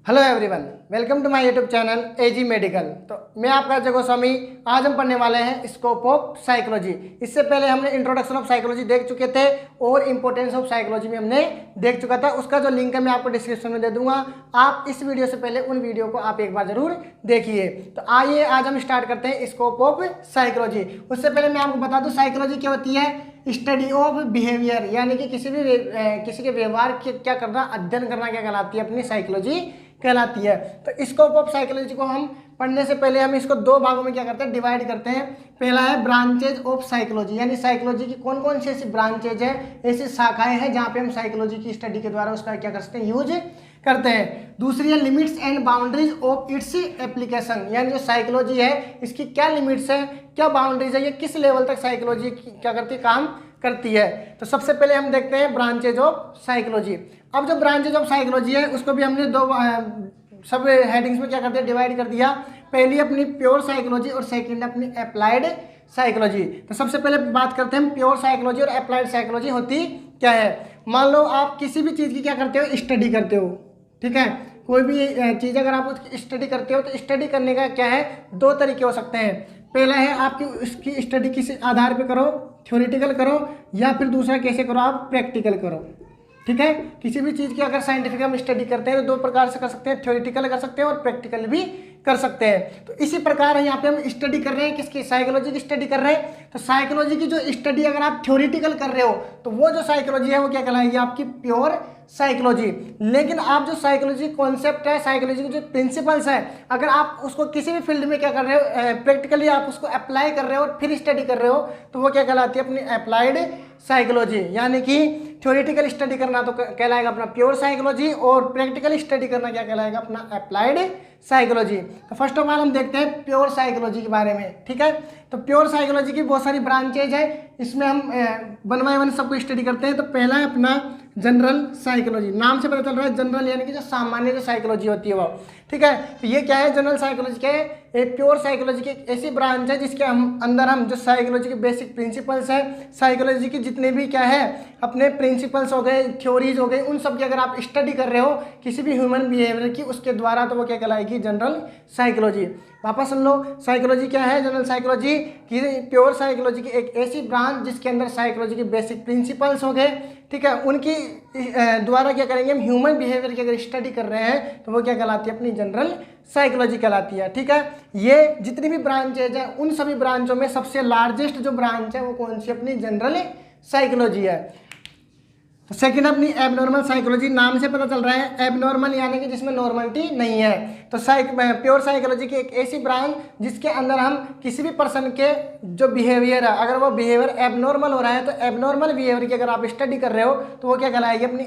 Hello everyone, welcome to my YouTube channel A G medical. तो मैं आपका जय गोस्वामी। आज हम पढ़ने वाले हैं स्कोप ऑफ साइकोलॉजी। इससे पहले हमने इंट्रोडक्शन ऑफ साइकोलॉजी देख चुके थे और इंपॉर्टेंस ऑफ साइकोलॉजी में हमने देख चुका था। उसका जो लिंक है मैं आपको डिस्क्रिप्शन में दे दूंगा। आप इस वीडियो से पहले उन वीडियो को आप एक बार जरूर देखिए। तो आइए आज हम स्टार्ट करते हैं स्कोप ऑफ साइकोलॉजी। उससे पहले मैं आपको बता दूं साइकोलॉजी क्या होती है। स्टडी ऑफ बिहेवियर, यानी कि किसी के व्यवहार क्या करना, अध्ययन करना क्या कहलाती है, अपनी साइकोलॉजी कहलाती है। तो स्कोप ऑफ साइकोलॉजी को हम पढ़ने से पहले हम इसको दो भागों में क्या करते हैं, डिवाइड करते हैं। पहला है ब्रांचेज ऑफ साइकोलॉजी, यानी साइकोलॉजी की कौन कौन सी ऐसी ब्रांचेज है, ऐसी शाखाएं हैं जहाँ पे हम साइकोलॉजी की स्टडी के द्वारा उसका क्या कर सकते हैं, यूज करते हैं। दूसरी है limits and boundaries of its application, यानी जो साइकोलॉजी है इसकी क्या लिमिट्स है, क्या बाउंड्रीज है, ये किस लेवल तक साइकोलॉजी क्या करती है, काम करती है। तो सबसे पहले हम देखते हैं ब्रांचेज ऑफ साइकोलॉजी। अब जो ब्रांचेज ऑफ साइकोलॉजी है उसको भी हमने दो सब हेडिंग्स में क्या करते हैं, डिवाइड कर दिया। पहली अपनी प्योर साइकोलॉजी और सेकंड अपनी अप्लाइड साइकोलॉजी। तो सबसे पहले बात करते हैं प्योर साइकोलॉजी और अप्लाइड साइकोलॉजी होती क्या है। मान लो आप किसी भी चीज़ की क्या करते हो, स्टडी करते हो, ठीक है। कोई भी चीज़ अगर आप उसकी स्टडी करते हो तो स्टडी करने का क्या है, दो तरीके हो सकते हैं। पहला है आपकी उसकी स्टडी किसी आधार पे करो, थ्योरेटिकल करो, या फिर दूसरा कैसे करो, आप प्रैक्टिकल करो, ठीक है। किसी भी चीज़ की अगर साइंटिफिक हम स्टडी करते हैं तो दो प्रकार से कर सकते हैं, थ्योरेटिकल कर सकते हैं और प्रैक्टिकल भी कर सकते हैं। तो इसी प्रकार है यहाँ पे हम स्टडी कर रहे हैं, किसकी, साइकोलॉजी की स्टडी कर रहे हैं। तो साइकोलॉजी की जो स्टडी अगर आप थ्योरेटिकल कर रहे हो तो वो जो साइकोलॉजी है वो क्या कहलाएगी, आपकी प्योर साइकोलॉजी। लेकिन आप जो साइकोलॉजी कॉन्सेप्ट है, साइकोलॉजी के जो प्रिंसिपल्स है, अगर आप उसको किसी भी फील्ड में क्या कर रहे हो, प्रैक्टिकली आप उसको अप्लाई कर रहे हो और फिर स्टडी कर रहे हो तो वो क्या कहलाती है, अपनी अप्लाइड साइकोलॉजी। यानी कि थ्योरेटिकल स्टडी करना तो कहलाएगा अपना प्योर साइकोलॉजी और प्रैक्टिकल स्टडी करना क्या कहलाएगा, अपना अप्लाइड साइकोलॉजी। तो फर्स्ट ऑफ ऑल हम देखते हैं प्योर साइकोलॉजी के बारे में, ठीक है। तो प्योर साइकोलॉजी की बहुत सारी ब्रांचेज है, इसमें हम वन बाय वन सबको स्टडी करते हैं। तो पहला है अपना जनरल साइकोलॉजी। नाम से पता चल रहा है जनरल, यानी कि जो सामान्य जो साइकोलॉजी होती है वो, ठीक है। तो ये क्या है, जनरल साइकोलॉजी क्या है, एक प्योर साइकोलॉजी की एक ऐसी ब्रांच है जिसके अंदर हम जो साइकोलॉजी के बेसिक प्रिंसिपल्स है, साइकोलॉजी की जितने भी क्या है अपने प्रिंसिपल्स हो गए, थ्योरीज हो गई, उन सब की अगर आप स्टडी कर रहे हो किसी भी ह्यूमन बिहेवियर की, उसके द्वारा तो वो क्या कहलाएगी, जनरल साइकोलॉजी। वापस सुन लो, साइकोलॉजी क्या है, जनरल साइकोलॉजी की प्योर साइकोलॉजी की एक ऐसी ब्रांच जिसके अंदर साइकोलॉजी के बेसिक प्रिंसिपल्स हो गए, ठीक है, उनकी द्वारा क्या करेंगे हम ह्यूमन बिहेवियर की अगर स्टडी कर रहे हैं तो वो क्या कहलाती है, अपनी जनरल साइकोलॉजी कहलाती है, ठीक है। ये जितनी भी ब्रांचेज है उन सभी ब्रांचों में सबसे लार्जेस्ट जो ब्रांच है वो कौन सी, अपनी जनरल साइकोलॉजी है। तो सेकंड अपनी एबनॉर्मल साइकोलॉजी। नाम से पता चल रहा है एबनॉर्मल यानी कि जिसमें नॉर्मलिटी नहीं है। तो प्योर साइकोलॉजी की एक ऐसी ब्रांच जिसके अंदर हम किसी भी पर्सन के जो बिहेवियर है, अगर वो बिहेवियर एबनॉर्मल हो रहा है तो एबनॉर्मल बिहेवियर की अगर आप स्टडी कर रहे हो तो वो क्या कहलाएगी, अपनी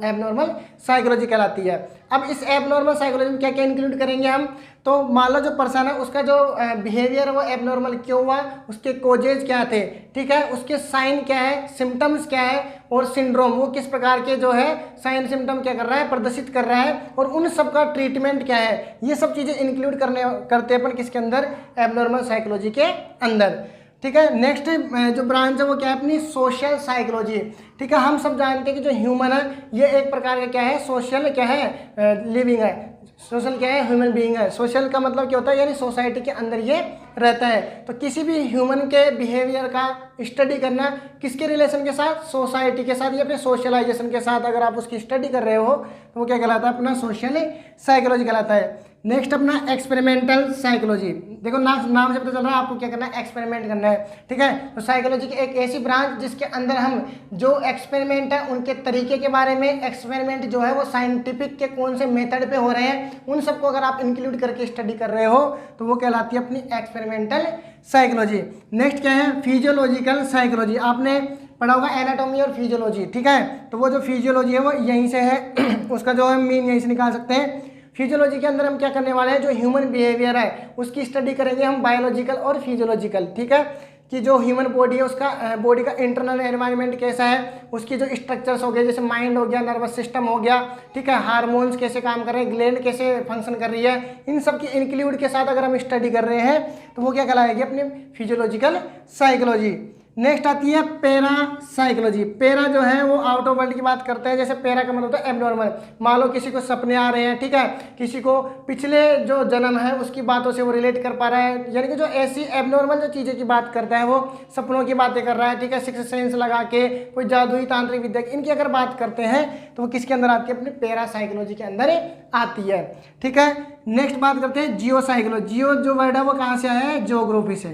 एबनॉर्मल साइकोलॉजी कहलाती है। अब इस एबनॉर्मल साइकोलॉजी में क्या क्या इंक्लूड करेंगे हम, तो मान लो जो पर्सन है उसका जो बिहेवियर है वो एबनॉर्मल क्यों हुआ, उसके कोजेज क्या थे, ठीक है, उसके साइन क्या है, सिम्टम्स क्या है, और सिंड्रोम वो किस प्रकार के जो है साइन सिम्टम क्या कर रहा है, प्रदर्शित कर रहा है, और उन सब का ट्रीटमेंट क्या है, ये सब चीज़ें इंक्लूड करते हैं अपन किसके अंदर, एबनॉर्मल साइकोलॉजी के अंदर, ठीक है। नेक्स्ट जो ब्रांच है वो क्या है, अपनी सोशल साइकोलॉजी, ठीक है। हम सब जानते हैं कि जो ह्यूमन है ये एक प्रकार का क्या है, सोशल क्या है, लिविंग है। सोशल क्या है, ह्यूमन बीइंग है। सोशल का मतलब क्या होता है, यानी सोसाइटी के अंदर ये रहता है। तो किसी भी ह्यूमन के बिहेवियर का स्टडी करना किसके रिलेशन के साथ, सोसाइटी के साथ या फिर सोशलाइजेशन के साथ अगर आप उसकी स्टडी कर रहे हो तो वो क्या कहलाता है, अपना सोशल साइकोलॉजी कहलाता है। नेक्स्ट अपना एक्सपेरिमेंटल साइकोलॉजी। देखो नाम से पता चल रहा है आपको क्या करना है, एक्सपेरिमेंट करना है, ठीक है। तो साइकोलॉजी की एक ऐसी ब्रांच जिसके अंदर हम जो एक्सपेरिमेंट है उनके तरीके के बारे में, एक्सपेरिमेंट जो है वो साइंटिफिक के कौन से मेथड पे हो रहे हैं उन सबको अगर आप इंक्लूड करके स्टडी कर रहे हो तो वो कहलाती है अपनी एक्सपेरिमेंटल साइकोलॉजी। नेक्स्ट क्या है, फिजियोलॉजिकल साइकोलॉजी। आपने पढ़ा होगा एनाटॉमी और फिजियोलॉजी, ठीक है। तो वो जो फिजियोलॉजी है वो यहीं से है उसका जो है मीन यहीं से निकाल सकते हैं। फिजियोलॉजी के अंदर हम क्या करने वाले हैं, जो ह्यूमन बिहेवियर है उसकी स्टडी करेंगे हम, बायोलॉजिकल और फिजियोलॉजिकल, ठीक है। कि जो ह्यूमन बॉडी है उसका बॉडी का इंटरनल एनवायरनमेंट कैसा है, उसकी जो स्ट्रक्चर्स हो गए, जैसे माइंड हो गया, नर्वस सिस्टम हो गया, ठीक है, हार्मोन्स कैसे काम कर रहे हैं, ग्लैंड कैसे फंक्शन कर रही है, इन सब की इंक्लूड के साथ अगर हम स्टडी कर रहे हैं तो वो क्या कहलाएगी, अपनी फिजियोलॉजिकल साइकोलॉजी। नेक्स्ट आती है पैरा साइकोलॉजी। पैरा जो है वो आउट ऑफ वर्ल्ड की बात करते हैं। जैसे पैरा का मतलब होता है एबनॉर्मल। मान लो किसी को सपने आ रहे हैं, ठीक है, किसी को पिछले जो जन्म है उसकी बातों से वो रिलेट कर पा रहा है, यानी कि जो ऐसी एबनॉर्मल जो चीज़ें की बात करता है वो सपनों की बातें कर रहा है, ठीक है, सिक्स सेंस लगा के कोई जादुई तांत्रिक विद्या इनकी अगर बात करते हैं तो वो किसके अंदर आती है, अपने पैरा साइकोलॉजी के अंदर आती है, ठीक है। नेक्स्ट बात करते हैं जियो साइकोलॉजी। जियो जो वर्ड है वो कहाँ से आया है, ज्योग्राफी से,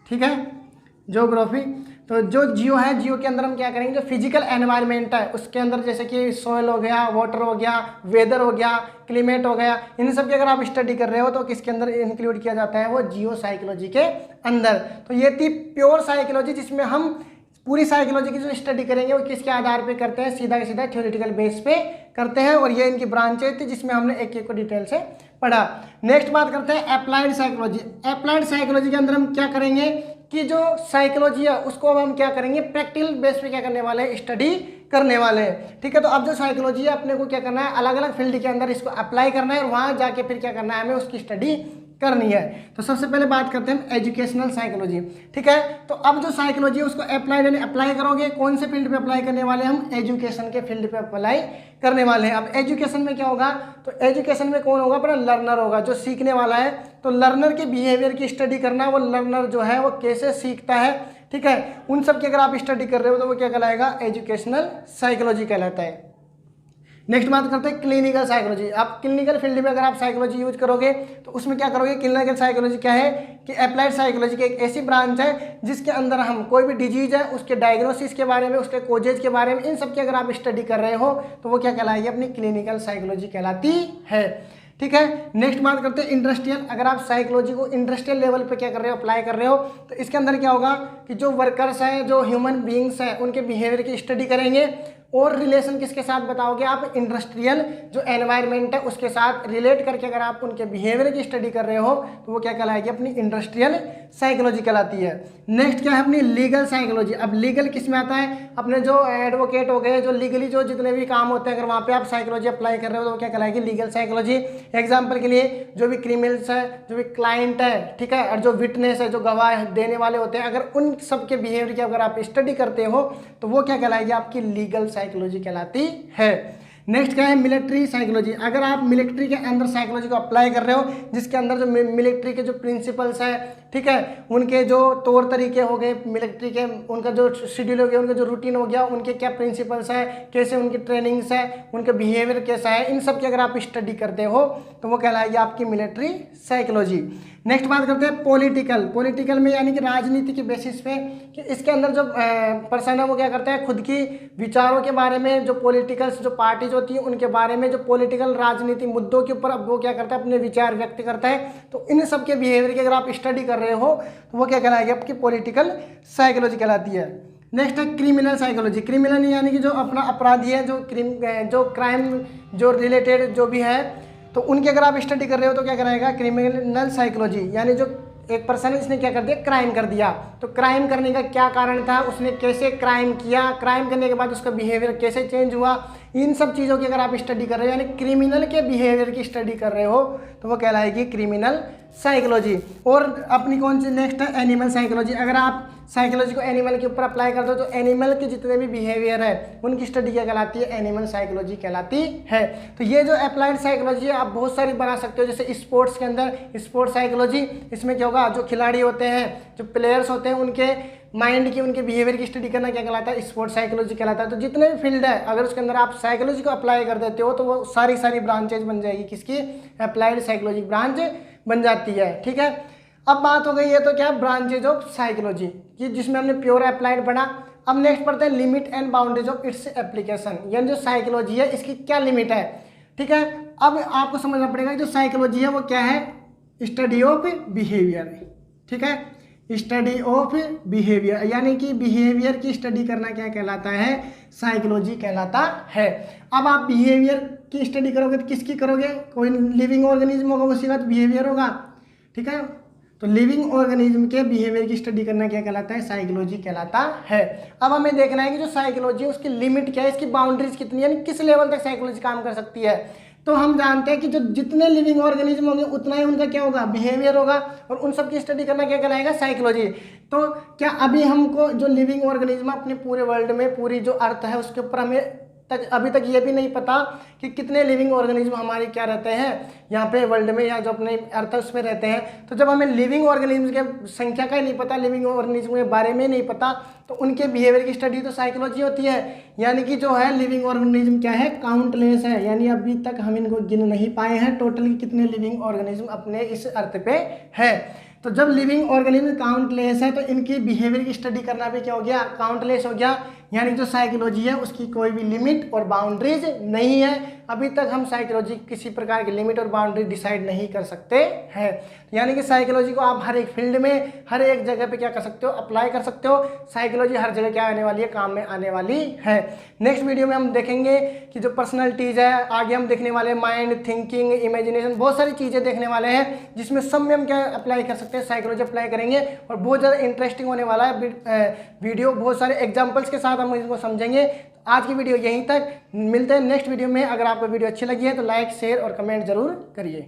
ठीक है, ज्योग्राफी। तो जो जियो है, जियो के अंदर हम क्या करेंगे, जो फिजिकल एनवायरनमेंट है उसके अंदर जैसे कि सॉइल हो गया, वाटर हो गया, वेदर हो गया, क्लाइमेट हो गया, इन सब की अगर आप स्टडी कर रहे हो तो किसके अंदर इंक्लूड किया जाता है, वो जियो साइकोलॉजी के अंदर। तो ये थी प्योर साइकोलॉजी, जिसमें हम पूरी साइकोलॉजी की जो स्टडी करेंगे वो किसके आधार पे करते हैं, सीधा सीधा थ्योरेटिकल बेस पे करते हैं। और ये इनकी ब्रांचेज थी जिसमें हमने एक एक को डिटेल से पढ़ा। नेक्स्ट बात करते हैं अप्लाइड साइकोलॉजी। अप्लाइड साइकोलॉजी के अंदर हम क्या करेंगे कि जो साइकोलॉजी है उसको अब हम क्या करेंगे, प्रैक्टिकल बेस पे क्या करने वाले हैं, स्टडी करने वाले हैं, ठीक है। तो अब जो साइकोलॉजी है अपने को क्या करना है, अलग अलग फील्ड के अंदर इसको अप्लाई करना है और वहाँ जाके फिर क्या करना है, हमें उसकी स्टडी करनी है। तो सबसे पहले बात करते हैं एजुकेशनल साइकोलॉजी, ठीक है। तो अब जो साइकोलॉजी है उसको अप्लाई यानी अप्लाई करोगे, कौन से फील्ड पे अप्लाई करने वाले हैं, हम एजुकेशन के फील्ड पे अप्लाई करने वाले हैं। अब एजुकेशन में क्या होगा, तो एजुकेशन में कौन होगा, अपना लर्नर होगा, जो सीखने वाला है। तो लर्नर के बिहेवियर की स्टडी करना, वो लर्नर जो है वो कैसे सीखता है, ठीक है, उन सब की अगर आप स्टडी कर रहे हो तो वो क्या कहलाएगा, एजुकेशनल साइकोलॉजी कहलाता है। नेक्स्ट बात करते हैं क्लिनिकल साइकोलॉजी। आप क्लिनिकल फील्ड में अगर आप साइकोलॉजी यूज करोगे तो उसमें क्या करोगे, क्लिनिकल साइकोलॉजी क्या है कि अप्लाइड साइकोलॉजी की एक ऐसी ब्रांच है जिसके अंदर हम कोई भी डिजीज है उसके डायग्नोसिस के बारे में, उसके कोजेज के बारे में, इन सब की अगर आप स्टडी कर रहे हो तो वो क्या कहलाएगी, अपनी क्लिनिकल साइकोलॉजी कहलाती है, ठीक है। नेक्स्ट बात करते हैं इंडस्ट्रियल। अगर आप साइकोलॉजी को इंडस्ट्रियल लेवल पे क्या कर रहे हो, अप्लाई कर रहे हो, तो इसके अंदर क्या होगा कि जो वर्कर्स हैं, जो ह्यूमन बीइंग्स हैं, उनके बिहेवियर की स्टडी करेंगे और रिलेशन किसके साथ बताओगे आप, इंडस्ट्रियल जो एनवायरनमेंट है उसके साथ रिलेट करके अगर आप उनके बिहेवियर की स्टडी कर रहे हो तो वो क्या कहलाएगी, अपनी इंडस्ट्रियल साइकोलॉजी कहलाती है। नेक्स्ट क्या है, अपनी लीगल साइकोलॉजी। अब लीगल किस में आता है, अपने जो एडवोकेट हो गए, जो लीगली जो जितने भी काम होते हैं अगर वहाँ पे आप साइकोलॉजी अप्लाई कर रहे हो तो वो क्या कहलाएगी, लीगल साइकोलॉजी। एग्जाम्पल के लिए जो भी क्रिमिनल्स है, जो भी क्लाइंट है, ठीक है, और जो विटनेस है, जो गवाह देने वाले होते हैं, अगर उन सब के बिहेवियर की अगर आप स्टडी करते हो तो वो क्या कहलाएगी, आपकी लीगल साइकोलॉजी कहलाती है। नेक्स्ट क्या है, मिलिट्री साइकोलॉजी। अगर आप मिलिट्री के अंदर साइकोलॉजी को अप्लाई कर रहे हो, जिसके अंदर जो मिलिट्री के जो प्रिंसिपल्स है, ठीक है, उनके जो तौर तरीके हो गए मिलिट्री के, उनका जो शेड्यूल हो गया, उनका जो रूटीन हो गया, उनके क्या प्रिंसिपल्स है, कैसे उनकी ट्रेनिंग्स है, उनका बिहेवियर कैसा है, इन सब की अगर आप स्टडी करते हो तो वो कहलाएगी आपकी मिलिट्री साइकोलॉजी। नेक्स्ट बात करते हैं पॉलिटिकल। पॉलिटिकल में यानी कि राजनीति के बेसिस पे कि इसके अंदर जो पर्सन है वो क्या करता है, खुद की विचारों के बारे में, जो पॉलिटिकल्स जो पार्टीज होती है उनके बारे में, जो पॉलिटिकल राजनीति मुद्दों के ऊपर अब वो क्या करता है, अपने विचार व्यक्त करता है। तो इन सब के बिहेवियर की अगर आप स्टडी कर रहे हो तो वो क्या कहलाएगी, आपकी पॉलिटिकल साइकोलॉजी कहलाती है। नेक्स्ट है क्रिमिनल साइकोलॉजी। क्रिमिनल यानी कि जो अपना अपराधी है, जो क्राइम जो रिलेटेड जो भी है तो उनकी अगर आप स्टडी कर रहे हो तो क्या कराएगा, क्रिमिनल साइकोलॉजी। यानी जो एक पर्सन है इसने क्या कर दिया, क्राइम कर दिया, तो क्राइम करने का क्या कारण था, उसने कैसे क्राइम किया, क्राइम करने के बाद उसका बिहेवियर कैसे चेंज हुआ, इन सब चीज़ों की अगर आप स्टडी कर रहे हो, यानी क्रिमिनल के बिहेवियर की स्टडी कर रहे हो तो वो कहलाएगी क्रिमिनल साइकोलॉजी। और अपनी कौन सी नेक्स्ट है, एनिमल साइकोलॉजी। अगर आप साइकोलॉजी को एनिमल के ऊपर अप्लाई करते हो तो एनिमल के जितने भी बिहेवियर है उनकी स्टडी क्या कहलाती है, एनिमल साइकोलॉजी कहलाती है। तो ये जो अप्लाइड साइकोलॉजी है आप बहुत सारी बना सकते हो, जैसे स्पोर्ट्स के अंदर स्पोर्ट्स साइकोलॉजी, इसमें क्या होगा, जो खिलाड़ी होते हैं, जो प्लेयर्स होते हैं, उनके माइंड की, उनके बिहेवियर की स्टडी करना क्या कहलाता है, स्पोर्ट्स साइकोलॉजी कहलाता है। तो जितने भी फील्ड है अगर उसके अंदर आप साइकोलॉजी को अप्लाई कर देते हो तो वो सारी ब्रांचेज बन जाएगी, किसकी, अप्लाइड साइकोलॉजी ब्रांच बन जाती है, ठीक है। अब बात हो गई है तो क्या, ब्रांचेज ऑफ साइकोलॉजी की, जिसमें हमने प्योर अप्लाइड पढ़ा। अब नेक्स्ट पढ़ते हैं limit and boundaries of its application, यानी जो साइकोलॉजी है इसकी क्या लिमिट है, ठीक है। अब आपको समझना पड़ेगा जो साइकोलॉजी है वो क्या है, स्टडी ऑफ बिहेवियर, ठीक है, स्टडी ऑफ बिहेवियर, यानी कि बिहेवियर की स्टडी करना क्या कहलाता है, साइकोलॉजी कहलाता है। अब आप बिहेवियर की स्टडी करोगे तो किसकी करोगे, कोई लिविंग ऑर्गेनिज्म होगा उसी का तो बिहेवियर होगा, ठीक है। तो लिविंग ऑर्गेनिज्म के बिहेवियर की स्टडी करना क्या कहलाता है, साइकोलॉजी कहलाता है। अब हमें देखना है कि जो साइकोलॉजी है उसकी लिमिट क्या है, इसकी बाउंड्रीज कितनी है, यानी किस लेवल तक साइकोलॉजी काम कर सकती है। तो हम जानते हैं कि जो जितने लिविंग ऑर्गेनिज्म होंगे उतना ही उनका क्या होगा, बिहेवियर होगा, और उन सब की स्टडी करना क्या कहलाएगा, साइकोलॉजी। तो क्या अभी हमको जो लिविंग ऑर्गेनिज्म अपने पूरे वर्ल्ड में, पूरी जो अर्थ है उसके ऊपर हमें अभी तक ये भी नहीं पता कि कितने लिविंग ऑर्गेनिज्म हमारे क्या रहते हैं यहाँ पे वर्ल्ड में, या जो अपने अर्थ है उसमें रहते हैं। तो जब हमें लिविंग ऑर्गेनिज्म के संख्या का ही नहीं पता, लिविंग ऑर्गेनिज्म के बारे में नहीं पता, तो उनके बिहेवियर की स्टडी तो साइकोलॉजी होती है। यानी कि जो है लिविंग ऑर्गेनिज्म क्या है, काउंटलेस है, यानी अभी तक हम इनको गिन नहीं पाए हैं टोटली कितने लिविंग ऑर्गेनिज्म अपने इस अर्थ पे है। तो जब लिविंग ऑर्गेनिज्म काउंटलेस है तो इनकी बिहेवियर की स्टडी करना भी क्या हो गया, काउंटलेस हो गया। यानी जो साइकोलॉजी है उसकी कोई भी लिमिट और बाउंड्रीज नहीं है। अभी तक हम साइकोलॉजी किसी प्रकार की लिमिट और बाउंड्री डिसाइड नहीं कर सकते हैं। यानी कि साइकोलॉजी को आप हर एक फील्ड में, हर एक जगह पे क्या कर सकते हो, अप्लाई कर सकते हो। साइकोलॉजी हर जगह क्या आने वाली है, काम में आने वाली है। नेक्स्ट वीडियो में हम देखेंगे कि जो पर्सनैलिटीज है, आगे हम देखने वाले माइंड, थिंकिंग, इमेजिनेशन, बहुत सारी चीज़ें देखने वाले हैं जिसमें सब में हम क्या अप्लाई कर सकते हैं, साइकोलॉजी अप्लाई करेंगे। और बहुत ज़्यादा इंटरेस्टिंग होने वाला है वीडियो, बहुत सारे एग्जाम्पल्स के साथ हम इसको समझेंगे। आज की वीडियो यहीं तक, मिलते हैं नेक्स्ट वीडियो में। अगर आपको वीडियो अच्छी लगी है तो लाइक, शेयर और कमेंट जरूर करिए।